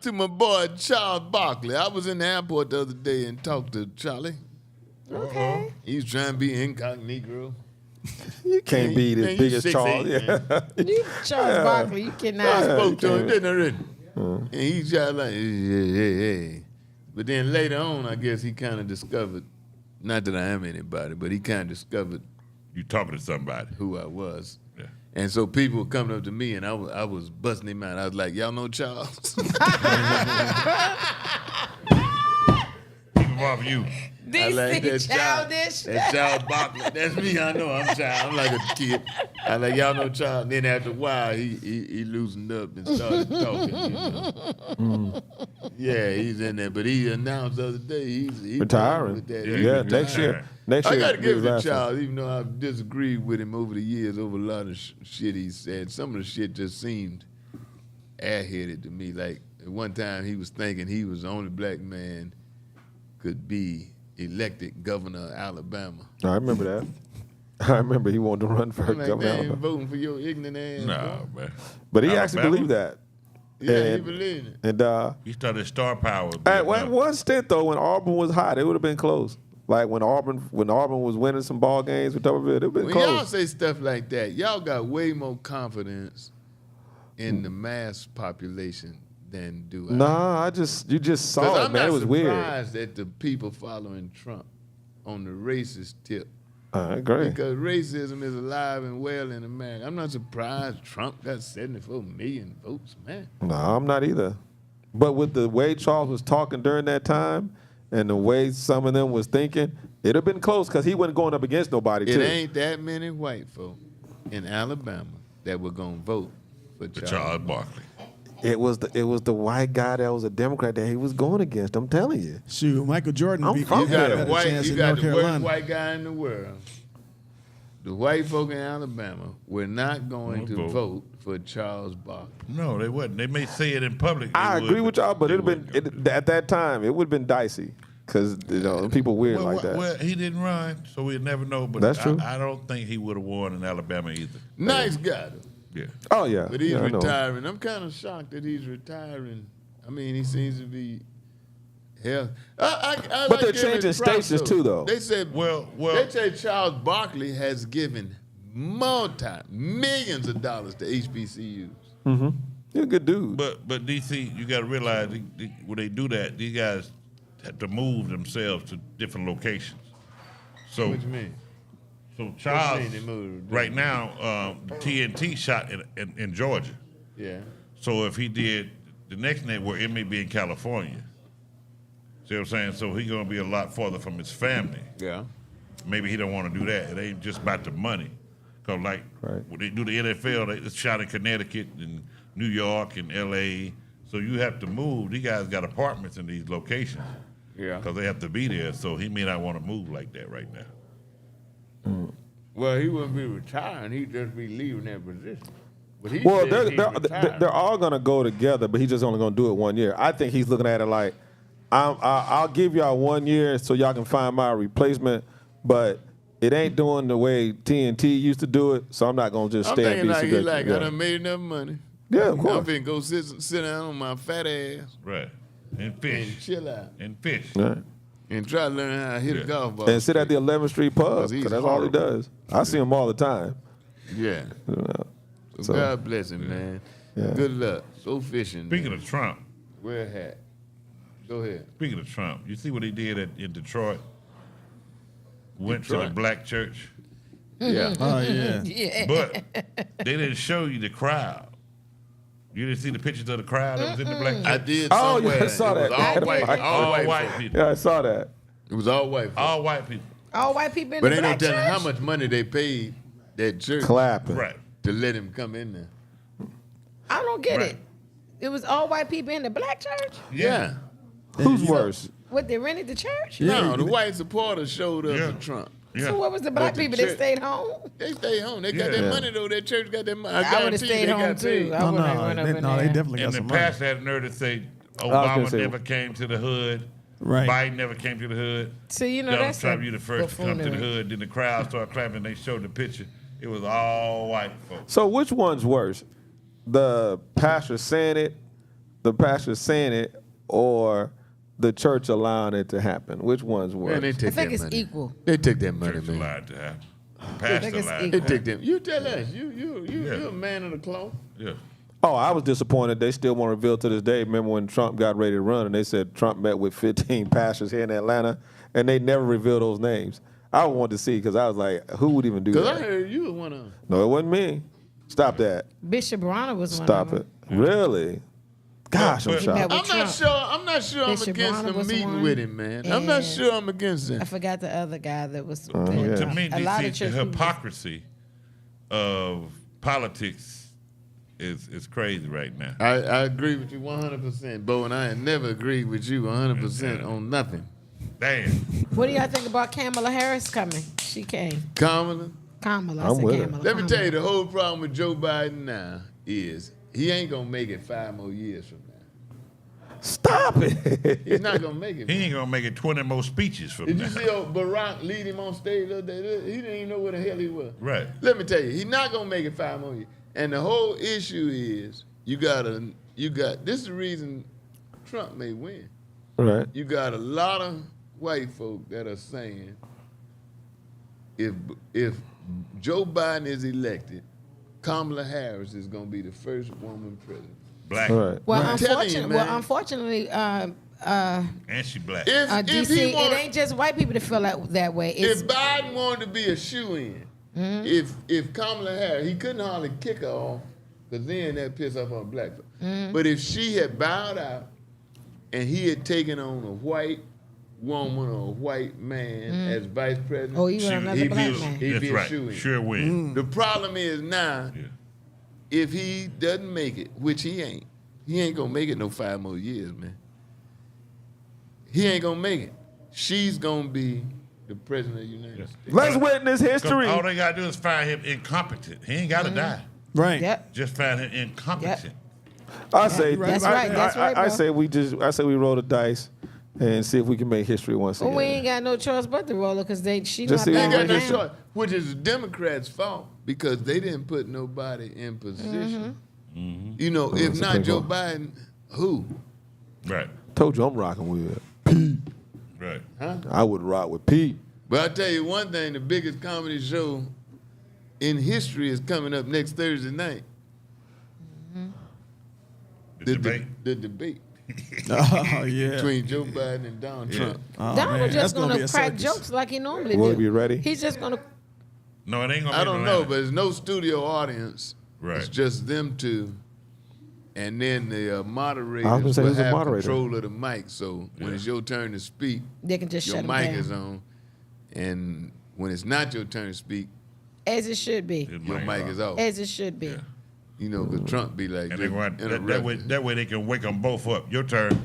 To my boy Charles Barkley. I was in the airport the other day and talked to Charlie. Okay. He's trying to be incognito. You can't be the biggest 6'8", Charles. Yeah. You Charles Barkley, you I cannot. spoke to him, didn't I, really? And he's just like, hey. But then later on, I guess he kind of discovered, not that I am anybody, but he kind of discovered You talking to somebody. who I was. Yeah. And so people were coming up to me, and I was busting him out. I was like, y'all know Charles? Keep him off you. This is childish. That's Charles Barkley. That's me. I know I'm child. I'm like a kid. I like, y'all know Charles. And then after a while, he loosened up and started talking. You know? Yeah, he's in there. But he announced the other day he's Retiring. with that. Yeah, next year. Next I year. got to give it to last one. Charles, even though I've disagreed with him over the years over a lot of shit he said. Some of the shit just seemed airheaded to me. Like, at one time he was thinking he was the only black man could be elected governor of Alabama. I remember that. I remember he wanted to run for I'm like, governor. they ain't Alabama. voting for your ignorant ass. No, bro. man. But he Alabama? actually believed that. Yeah, he And- believed it. And He started star power. at one stint though, when Auburn was hot, it would have been close. Like when Auburn was winning some ball games with Tuberville, it would have been When y'all close. say stuff like that, y'all got way more confidence in the mass population than do I. Nah, you just saw it, I'm man. not It was weird. surprised at the people following Trump on the racist tip. I agree. Because racism is alive and well in America. I'm not surprised Trump got 74 million votes, man. No, I'm not either. But with the way Charles was talking during that time and the way some of them was thinking, it'd have been close because he wasn't going up against nobody, It too. ain't that many white folk in Alabama that were going to vote for Charles Barkley. It was the white guy that was a Democrat that he was going against. I'm telling you. Shoot, Michael Jordan I'm beat from You got Yeah. a white, chance you in got North the worst Carolina. white guy in the world. The white folk in Alabama were not going to vote for Charles Barkley. No, they wasn't. They may say it in public. I agree with y'all, but at that time, it would have been dicey because people weird like that. Well, he didn't run, so we'd never know. But That's true. I don't think he would have won in Alabama either. Nice guy, though. Yeah. Oh, yeah. But he's Yeah, I know. retiring. I'm kind of shocked that he's retiring. I mean, he seems to be hell. I But like they're giving changing props, stations, too, though. They said, Well- they say Charles Barkley has given millions of dollars to HBCUs. He's a good dude. But DC, you got to realize when they do that, these guys have to move themselves to different locations. So, What you mean? so Charles, mean they moved? right now, TNT shot in Georgia. Yeah. So if he did the next network, it may be in California. See what I'm saying? So he's gonna be a lot farther from his family. Yeah. Maybe he don't want to do that. It ain't just about the money. Cause like Right. when they do the NFL, they shot in Connecticut and New York and LA. So you have to move. These guys got apartments in these locations. Yeah. Because they have to be there. So he may not want to move like that right now. Well, he wouldn't be retiring. He'd just be leaving that position. But he Well, said he's retiring. they're all going to go together, but he's just only going to do it 1 year. I think he's looking at it like, I'll give y'all 1 year so y'all can find my replacement, but it ain't doing the way TNT used to do it, so I'm not going to just I'm stay thinking and be like, he subjected. like, Yeah. I done made enough money. Yeah, of I'm course. finna go sit down on my fat ass Right. And and fish. chill out And fish. Right. and try to learn how to hit Yeah. a golf ball. And sit at the 11th Street pub, 'Cause he's because that's all he horrible. does. I see him all the time. Yeah. You know. So, So, God bless him, man. Yeah. Good luck. Go fishing. Speaking man. of Trump, Wear a hat. Go ahead. speaking of Trump, you see what he did in Detroit? Went to Detroit. the black church. Yeah. Oh, yeah. Yeah. But they didn't show you the crowd. You didn't see the pictures of the crowd that was in the black I church? did Oh, yeah, somewhere. I saw It was that. all white. All All white, white. folk. people. Yeah, I saw that. It was all white. folk. All white people. All white people in But the ain't no black telling church? how much money they paid that church Clapping. Right. to let him come in there. I don't get Right. it. It was all white people in the black church? Yeah. Who's worse? What, they rented the church? No, the white supporters showed up Yeah. for Trump. Yeah. So what was the black the people that church- stayed home? They stayed home. They got Yeah. that money though. That church got that money. I would have guarantee stayed they home got paid. too. I No, wouldn't have went no, over they there. definitely got And the some money. pastor had nerve to say gonna Obama say- never came to the hood. Right. Biden never came to the hood. So, you know, Donald that's Trump, a you the first to come to the buffoonery. hood. Then the crowd started clapping. They showed the picture. It was all white folks. So which one's worse? The pastor saying it the pastor saying it or the church allowing it to happen? Which one's worse? Man, they I take think that it's money. equal. They take that money, Church man. allowed to happen. think Pastor it's allowed They to equal. take them. You tell us. You're a man of the cloth. Yeah. Oh, I was disappointed. They still won't reveal to this day. Remember when Trump got ready to run and they said Trump met with 15 pastors here in Atlanta and they never revealed those names. I wanted to see because I was like, who would even do Because that? I heard you were one of them. No, it wasn't me. Stop that. Bishop Bronner was Stop one it. of them. Really? Gosh, I'm But- shocked. With I'm not Trump. sure. I'm not sure I'm Bishop against Bronner the was meeting one, with him, man. I'm not and- sure I'm against I him. forgot the other guy that was. yeah. To me, a lot of the church people- hypocrisy of politics is crazy right now. I agree with you 100%, Bo, and I ain't never agreed with you 100% on nothing. Damn. What do y'all think about Kamala Harris coming? She came. Kamala, Kamala. I'm I said with her. Kamala. let me Kamala. tell you, the whole problem with Joe Biden now is he ain't gonna make it 5 more years from now. Stop it. He's not gonna make it. He ain't gonna make it 20 more speeches from Did now. you see old Barack lead him on stage the other day? He didn't even know where the hell he was. Right. Let me tell you, he's not gonna make it 5 more years. And the whole issue is you got this is the reason Trump may win. Right. You got a lot of white folk that are saying if Joe Biden is elected, Kamala Harris is gonna be the first woman president. Black. Right. Well, I'm telling you, man. unfortunately, And she black. If DC, he it want, ain't just white people that feel that way. It's if Biden wanted to be a shoe-in, if Kamala Harris, he couldn't hardly kick her off, because then that piss off on black folk. But if she had bowed out and he had taken on a white woman or a white man as vice president, oh, even another he'd black be, man. he'd That's be a right. shoe-in. Sure win. The problem is now, Yeah. if he doesn't make it, which he ain't gonna make it no 5 more years, man. He ain't gonna make it. She's gonna be the president of the United States. Let's witness history. All they gotta do is find him incompetent. He ain't gotta die. Right. Yep. Just find him incompetent. I say That's right. That's right, I bro. say we roll the dice and see if we can make history once Well, again. we ain't got no choice but to roll it because she Just not see They if backing ain't got no down. choice, which is the Democrats' fault because they didn't put nobody in position. You know, if that's not a Joe big Biden, who? Right. Told you I'm rocking with Pete. Right. I would rock with Pete. But I tell you one thing: the biggest comedy show in history is coming up next Thursday night. The debate. The debate Oh yeah. between Joe Biden and Donald Trump. Oh, Donald man, just that's gonna be a crack circus. jokes like he normally Will do. you be ready? He's just gonna. No, it ain't gonna be I don't in know, Atlanta. but there's no studio audience. Right. It's just them two. And then the I was moderators gonna say, will who's the have moderator? control of the mic. So when it's your turn to speak, They can just your shut him mic down. is on. And when it's not your turn to speak, As it should be. His your mic is off. As it should be. You know, because Trump be like, And they just going that way they can wake them both up. Your turn.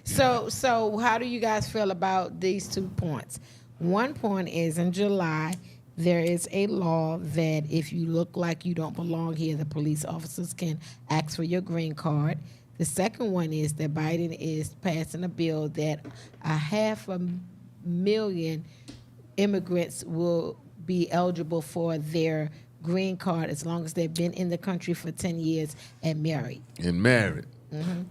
So how do you guys feel about these 2 points? One point is in July, there is a law that if you look like you don't belong here, the police officers can ask for your green card. The second one is that Biden is passing a bill that 500,000 immigrants will be eligible for their green card as long as they've been in the country for 10 years and married. and married.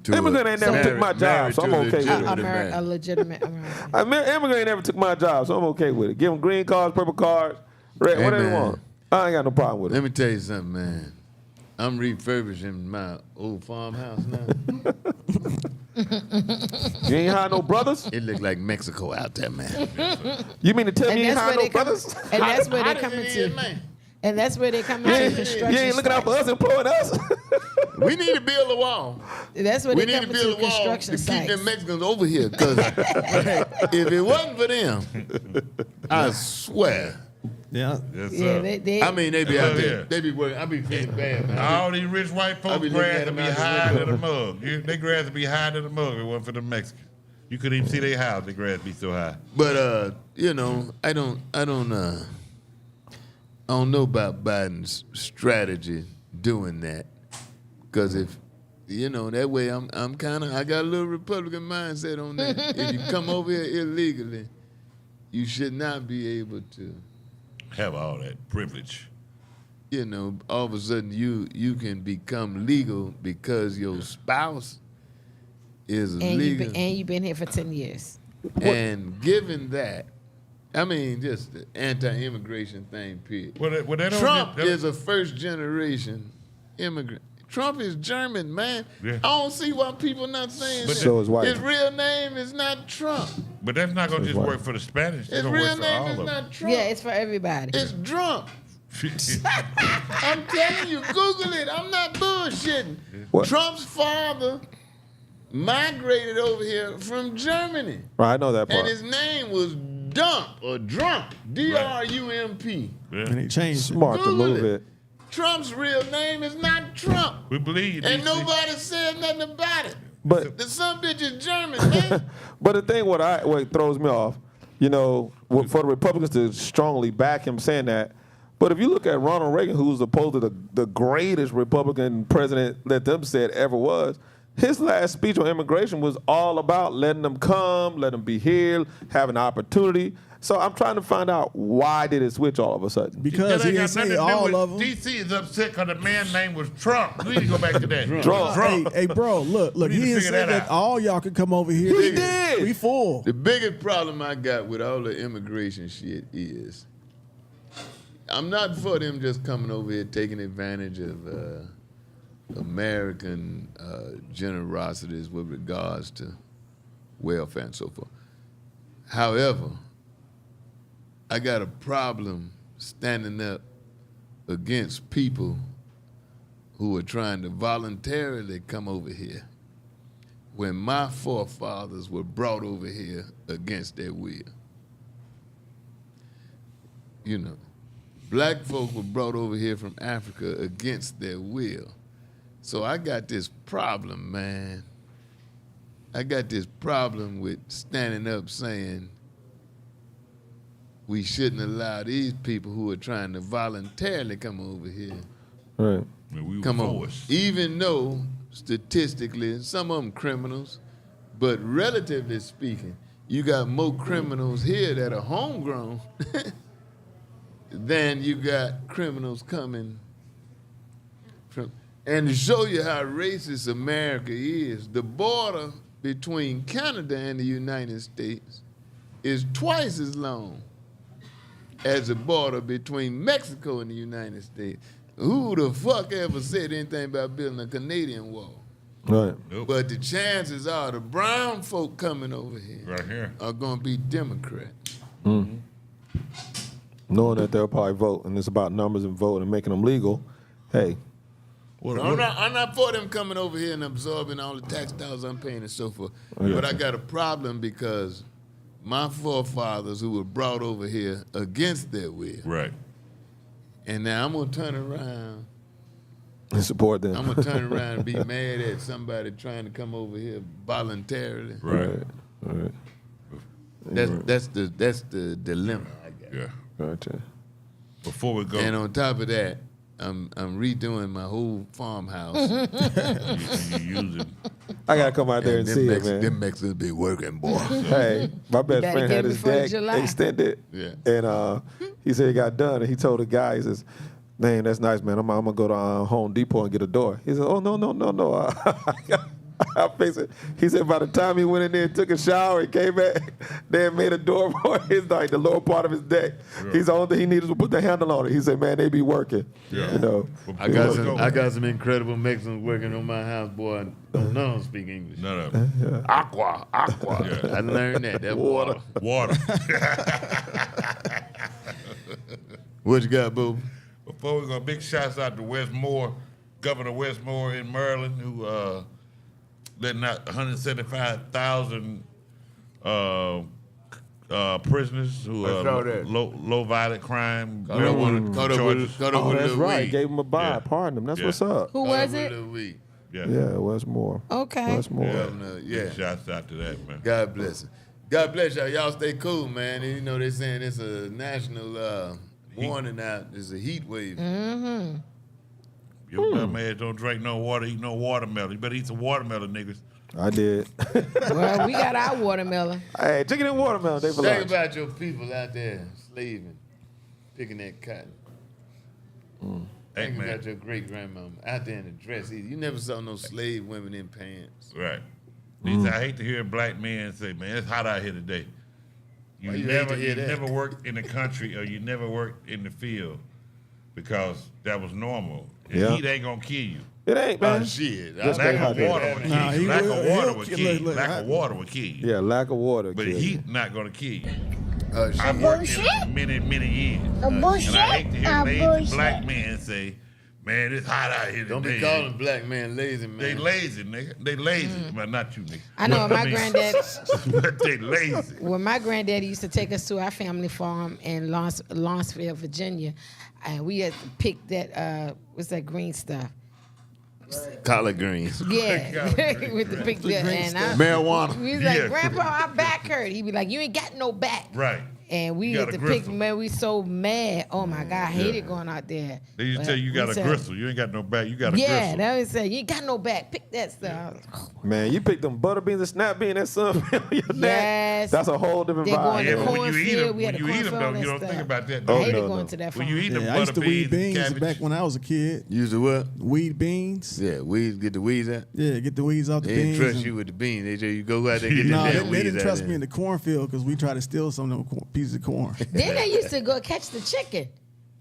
To Immigrant ain't never took my job, married so I'm to a okay with it. legitimate man. A legitimate American. Immigrant ain't never took my job, so I'm okay with it. Give them green cards, purple cards, red, Hey, whatever they man. want. I ain't got no problem with Let it. me tell you something, man. I'm refurbishing my old farmhouse now. You ain't had no brothers? It look like Mexico out there, man. You mean to tell me you ain't had no they come, brothers? and that's where How they does coming it to. is, man? And that's where they come You into ain't, construction. you ain't looking out for sites. us, employing us? We need to build a wall. That's where We they need to come build into a wall to construction keep sites. them Mexicans over here. Because if it wasn't for them, I swear. Yeah. Yes, Yeah, sir. they I mean, they be out Oh, there. yeah. They be working. I be feeling bad, man. All these rich white I folks be looking grass at to be them out the higher window. than the mug. They grass to be higher than the mug if it wasn't for the Mexicans. You couldn't even see their house, the grass be so high. But you know, I don't know about Biden's strategy doing that. Because if you know, that way I got a little Republican mindset on that. If you come over here illegally, you should not be able to, Have all that privilege. you know, all of a sudden you can become legal because your spouse is And illegal. you've been here for 10 years. And given that, I mean, just the anti-immigration thing, period. Well, they don't Trump get- is a first-generation immigrant. Trump is German, man. Yeah. I don't see why people not saying But that. so is white. His real name is not Trump. But that's not going to just why. work for the Spanish. It's His going to real work for name all is of them. not Trump. Yeah, it's for everybody. It's Trump. I'm telling you, Google it. I'm not bullshitting. What? Trump's father migrated over here from Germany. Right, I know that part. And his name was Dump or Drump. D-R-U-M-P. And he changed it. Smart to Google move it. it. Trump's real name is not Trump. We believe you. And DC. nobody said nothing about it. But The son bitch is German, man. but the thing what throws me off, you know, for the Republicans to strongly back him saying that. But if you look at Ronald Reagan, who's opposed to the greatest Republican president that them said ever was, his last speech on immigration was all about letting them come, let them be here, have an opportunity. So I'm trying to find out why did it switch all of a sudden? Because That he ain't didn't got nothing say to do all with- of them. DC is upset because the man's name was Trump. We need to go back to that. Trump. Hey, bro, look, We need he to didn't figure say that that out. all y'all could come over here. He did. We full. The biggest problem I got with all the immigration shit is I'm not for them just coming over here taking advantage of American generosities with regards to welfare and so forth. However, I got a problem standing up against people who are trying to voluntarily come over here when my forefathers were brought over here against their will. You know, black folk were brought over here from Africa against their will. So I got this problem, man. I got this problem with standing up saying we shouldn't allow these people who are trying to voluntarily come over here Right. We were come on. forced. Even though statistically some of them criminals, but relatively speaking, you got more criminals here that are homegrown than you got criminals coming from. And to show you how racist America is, the border between Canada and the United States is twice as long as the border between Mexico and the United States. Who the fuck ever said anything about building a Canadian wall? Right. Nope. But the chances are the brown folk coming over here Right here. are going to be Democrats. Knowing that they'll probably vote, and it's about numbers and vote and making them legal. Hey, I'm not for them coming over here and absorbing all the tax dollars I'm paying and so forth. Yeah. But I got a problem because my forefathers who were brought over here against their will, Right. and now I'm going to turn around. and support them. I'm going to turn around and be mad at somebody trying to come over here voluntarily. Right. Right. That's the dilemma I got. Yeah. Right. Yeah. Before we go, And on top of that, I'm redoing my whole farmhouse. you use it. I gotta come out there and see it, man. Them Mexicans be working, boy. Hey, my best better friend get had it his before deck July. extended, Yeah. and he said he got done, and he told the guy, he says, "Man, that's nice, man. I'm gonna go to Home Depot and get a door." He said, "Oh no." I fixed it. He said by the time he went in there and took a shower, he came back, they had made a door for his like the lower part of his deck. Yeah. He's the only thing he needed to put the handle on it. He said, "Man, they be working." Yeah. You know. I got some incredible Mexicans working on my house, boy. None of them speak English. None of them. Aqua. Yeah. I learned that. That water. Water. What you got, boo? Before we go, big shouts out to Westmore, Governor Westmore in Maryland, who letting out 175,000 prisoners who I saw are that. low violent crime. Caught up with Oh, a that's little right. weed. Gave him a buy. Yeah. Pardon him. That's Yeah. what's up. Who Caught was up with a it? little weed. Yeah. Yeah, Westmore. Okay. Westmore. Governor, yeah. Shouts out to that, man. God bless him. God bless y'all. Y'all stay cool, man. And you know they're saying it's a national warning out. It's a heat wave. Your dumb ass don't drink no water, eat no watermelon. You better eat some watermelon, niggas. I did. Well, we got our watermelon. Hey, chicken and watermelon. They for Think lunch. about your people out there slaving, picking that cotton. Hey, Think man. about your great grandmama out there in the dress. You never saw no slave women in pants. Right. He said, I hate to hear black men say, man, it's hot out here today. You Why you hate to hear that? never worked in the country or you never worked in the field because that was normal. And Yeah. heat ain't gonna kill you. It ain't, man. Shit. Just Lack stay of hydrated. water would kill Nah, you. he Lack will- of water he'll would kill- kill you. look, Lack of water would kill you. Yeah, lack of water. But kill you. heat not gonna kill you. Shit. I've worked in it many, many years. And I hate to hear lazy black men say, man, it's hot out here today. Don't be calling black man lazy, man. They lazy, nigga. They lazy. Well, not you, nigga. I know But my granddad. But they lazy. Well, my granddaddy used to take us to our family farm in Lawrenceville, Virginia, and we had to pick that what's that green stuff? Collard greens. Yeah, with the pick that. And Marijuana. we was like, Yeah. Grandpa, our back hurt. He'd be like, you ain't got no back. Right. And we You had got to a pick, gristle. man, we so mad. Oh my God, I hated going out there. They used to But tell you you got we a said- gristle. You ain't got no back. You got a Yeah, gristle. they would say, you ain't got no back. Pick that stuff. I was like, oh. Man, you pick them butter beans and snap beans and something on your neck. Yes. That's a whole different They go vibe. in Yeah, the but when you eat cornfield, them, we had when a you eat them, cornfield though, and you don't stuff. think about that. I though. hated no, going no. to that When farm. you eat them Yeah, I used butter to weed beans and beans cabbage, back when I was a kid. Use the what? Weed beans. Yeah, weeds, get the weeds out. Yeah, get the weeds off the They beans. didn't trust and- you with the beans. They tell you go out there and get the No, damn they weeds didn't out trust there. me in the cornfield because we tried to steal some of them pieces of corn. Then they used to go catch the chicken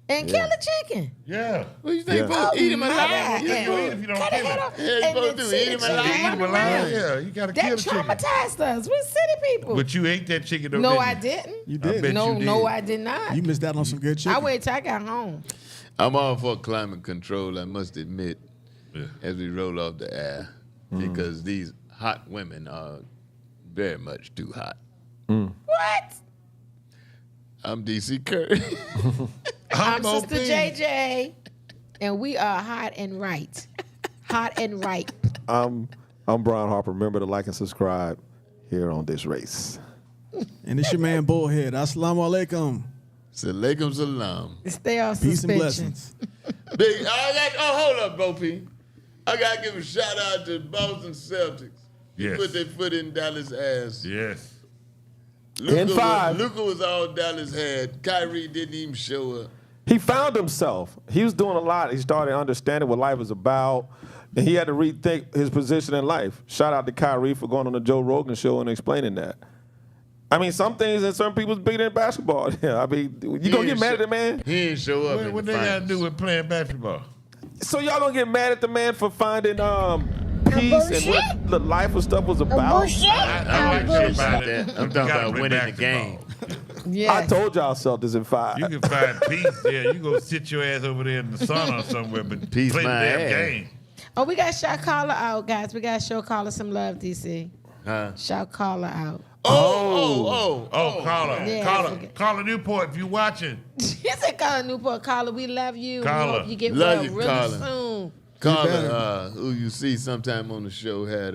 and kill the chicken. yeah. What you think? Yeah. Supposed to eat him my alive? God. You Yeah, ain't you eat supposed- if you don't Cut the kill head it. off Yeah, you and supposed then to see eat the him chicken alive. You eat running them alive. around. Yeah, you gotta That kill the chicken. traumatized us. We're city people. But you ate that chicken, though, No, didn't I you? didn't. You I did. bet No, you no, did. I did not. You missed out on some good chicken. I waited till I got home. I'm all for climate control, I must admit, Yeah. as we roll off the air, because these hot women are very much too hot. What? I'm DC Curry. I'm OP. Sister JJ, and we are hot and right. Hot and ripe. I'm Brian Harper. Remember to like and subscribe here on DisRace. And it's your man Bullhead. Assalamu alaikum. Salaikum salam. Stay on Peace and suspension. blessings. Big, hold up, Bo P. I got to give a shout out to Boston Celtics. They Yes. put their foot in Dallas' ass. Yes. In five. Luka was all Dallas had. Kyrie didn't even show up. He found himself. He was doing a lot. He started understanding what life was about, and he had to rethink his position in life. Shout out to Kyrie for going on the Joe Rogan show and explaining that. I mean, some things in certain people's bigger than basketball. Yeah, I mean, you gonna get mad at the man? He didn't show up. What they got to do with playing basketball? So y'all gonna get mad at the man for finding peace and what the life of stuff was about? I I'm like talking about that. I'm talking Gotta about play winning the game. basketball. Yes. I told y'all Celtics in 5. You can find peace. Yeah, you go sit your ass over there in the sun or somewhere, but Peace play the my damn ass. game. Oh, we got Shout Caller out, guys. We got to show Caller some love, DC. Huh? Shout Caller out. Oh, caller, Yeah, I caller, forget. caller Newport, if you watching, He said, Caller Newport, Caller, we love you. Caller. We hope you get Love well you, really Caller. soon. Carla, who you see sometime on the show, had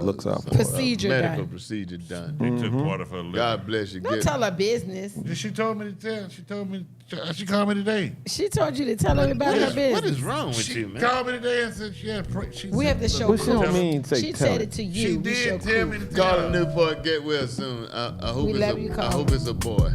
Looks out some, for Procedure medical done. procedure done. he took part of her liver. God bless you. Don't tell her business. She told me to tell. She told me. She called me today. She told you to tell her about her business. What is wrong with She you, man? called me today and said she had. We have to show What she proof. don't mean say She tell said it. it to you. She We show did tell me proof. to tell Carla her. Newport, get well soon. I hope We it's love you, I Carla. hope it's a boy.